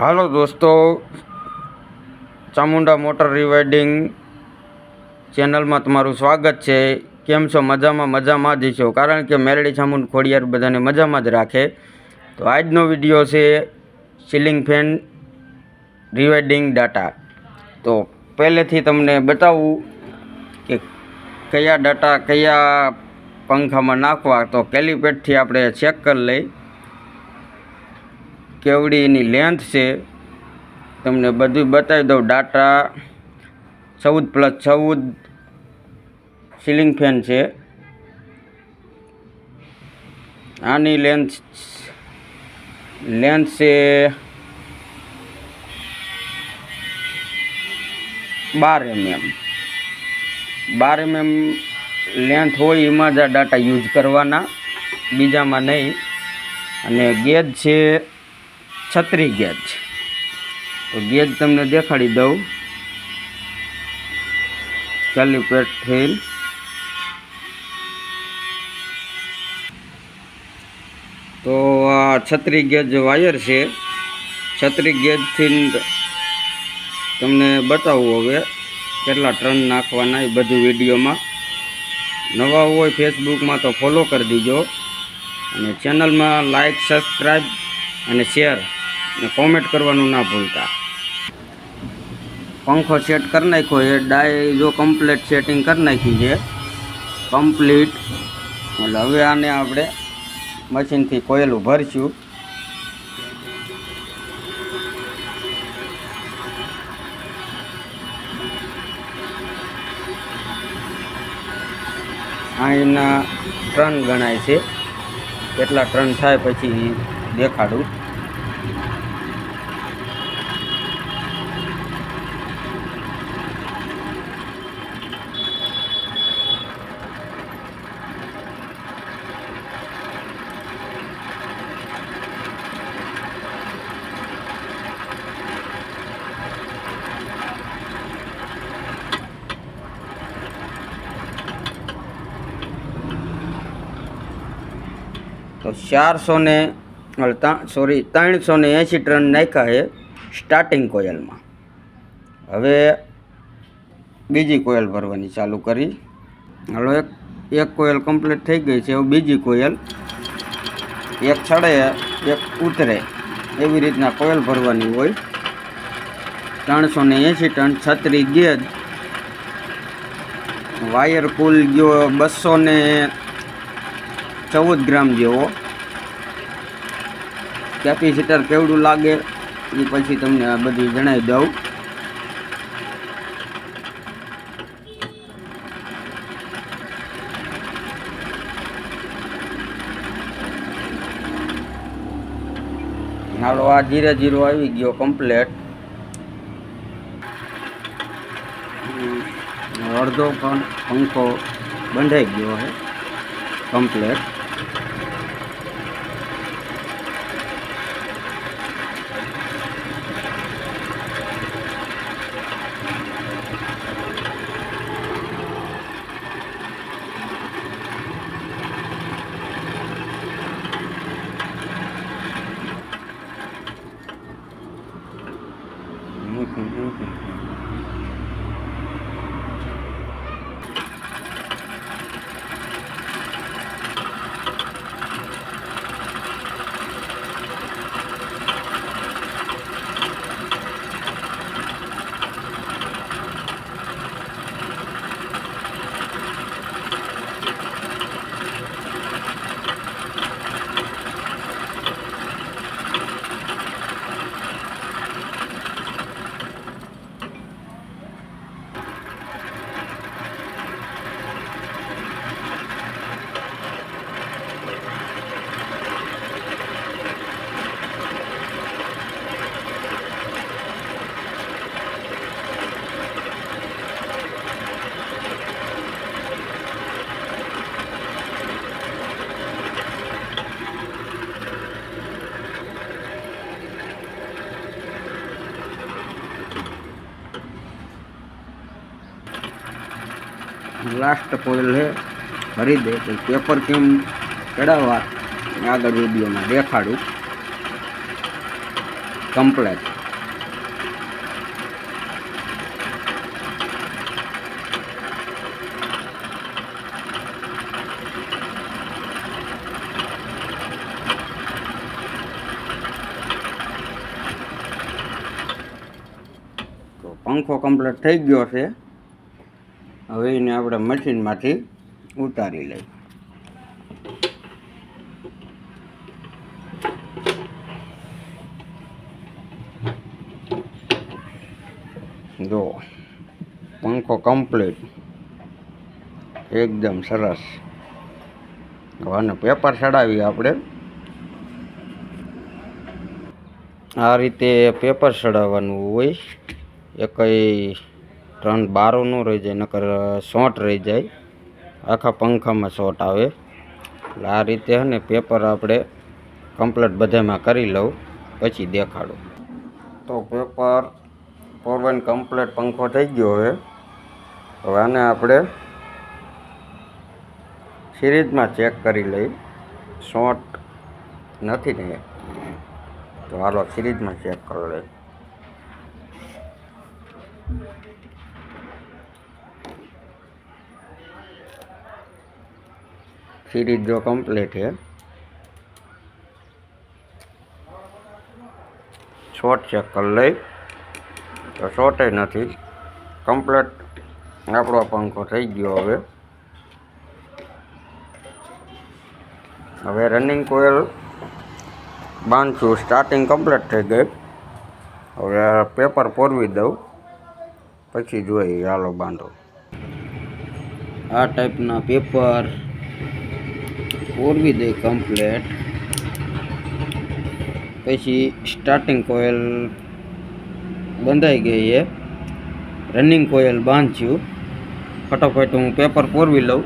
હાલો દોસ્તો, ચામુંડા મોટર રિવાઇડિંગ ચેનલમાં તમારું સ્વાગત છે। કેમ છો? મજામાં જ છો, કારણ કે મેરડી ચામુંડ ખોડિયાર બધાને મજામાં જ રાખે। તો આજનો વિડીયો છે સીલિંગ ફેન રિવાઇડિંગ ડાટા। તો પહેલેથી તમને બતાવું કે કયા ડાટા કયા પંખામાં નાખવા। તો કેલિપેટથી આપણે ચેક કરી લઈ કેવડી એની લેન્થ છે, તમને બધું બતાવી દઉં। ડાટા 14+14 સીલિંગ ફેન છે। આની લેન્થ છે 12 mm। 12 mm લેન્થ હોય એમાં જ આ ડાટા યુઝ કરવાના, બીજામાં નહીં। અને ગેજ છે 36 ગેજ। તો ગેજ તમને દેખાડી દઉં કેલિપેટથી। તો આ 36 ગેજ વાયર છે। 36 ગેજથી તમને બતાવું હવે કેટલા ટર્ન નાખવાના એ બધું વિડીયોમાં। નવા હોય ફેસબુકમાં તો ફોલો કરી દીજો, અને ચેનલમાં લાઈક, સબસ્ક્રાઈબ અને શેર અને કોમેન્ટ કરવાનું ના ભૂલતા। પંખો સેટ કરી નાખ્યો એ ડાય જો કમ્પ્લીટ સેટિંગ કરી નાખી છે કમ્પ્લીટ। એટલે હવે આને આપણે મશીનથી કોયલું ભરશું। આ એના ટર્ન ગણાય છે, કેટલા ટર્ન થાય પછી દેખાડું। તો 380 ટર્ન નાખ્યા છે સ્ટાર્ટિંગ કોયલમાં। હવે બીજી કોયલ ભરવાની ચાલુ કરી। હાલો, એક કોયલ કમ્પ્લીટ થઈ ગઈ છે। હવે બીજી કોયલ, એક ચડે એક ઉતરે એવી રીતના કોયલ ભરવાની હોય। 380 ટન 36 ગેજ વાયર કુલ ગયો 214 ગ્રામ જેવો। કેપેસિટર કેવડું લાગે એ પછી તમને આ બધી જણાવી દઉં। હાલો, આ 0 આવી ગયો કમ્પ્લેટ। અડધો પણ પંખો બંધાઈ ગયો છે કમ્પ્લેટ। लास्ट कोयल है भरी दे तो पेपर केम चढ़ावा आगे वीडियो में देखाड़ू। કમ્પ્લેટ. તો પંખો કમ્પ્લીટ થઈ ગયો છે. હવે એને આપણે મશીનમાંથી ઉતારી લઈએ. જો પંખો કમ્પ્લીટ એકદમ સરસ. આને પેપર ચડાવીએ આપણે. આ રીતે પેપર ચડાવવાનું હોય. એકઈ ત્રણ બારો ન રહી જાય, નકર શોર્ટ રહી જાય. આખા પંખામાં શોર્ટ આવે. એટલે આ રીતે હે ને પેપર આપણે કમ્પ્લીટ બધામાં કરી લઉં, પછી દેખાડું. તો પેપર પોરવાન કમ્પ્લીટ પંખો થઈ ગયો હવે. હવે આને આપણે સિરીઝમાં ચેક કરી લઈ. શોર્ટ નથી ને, તો હાલો સિરીઝમાં ચેક કરી લઈ. સિરીઝ જો કમ્પ્લીટ છે. શોર્ટ ચેક કરી લઈ તો શોર્ટ નથી. કમ્પ્લીટ આપણો પંખો થઈ ગયો. હવે રનિંગ કોઇલ બાંધશું. સ્ટાર્ટિંગ કમ્પ્લીટ થઈ ગઈ. હવે પેપર પોરવી દઉં, પછી જોઈએ. હાલો બાંધો. આ ટાઈપના પેપર પોરવી દઈ કમ્પ્લીટ. પછી સ્ટાર્ટિંગ કોઇલ બંધાઈ ગઈ છે. રનિંગ કોઇલ બાંધ્યું. ફટાફટ હું પેપર પોરવી લઉં.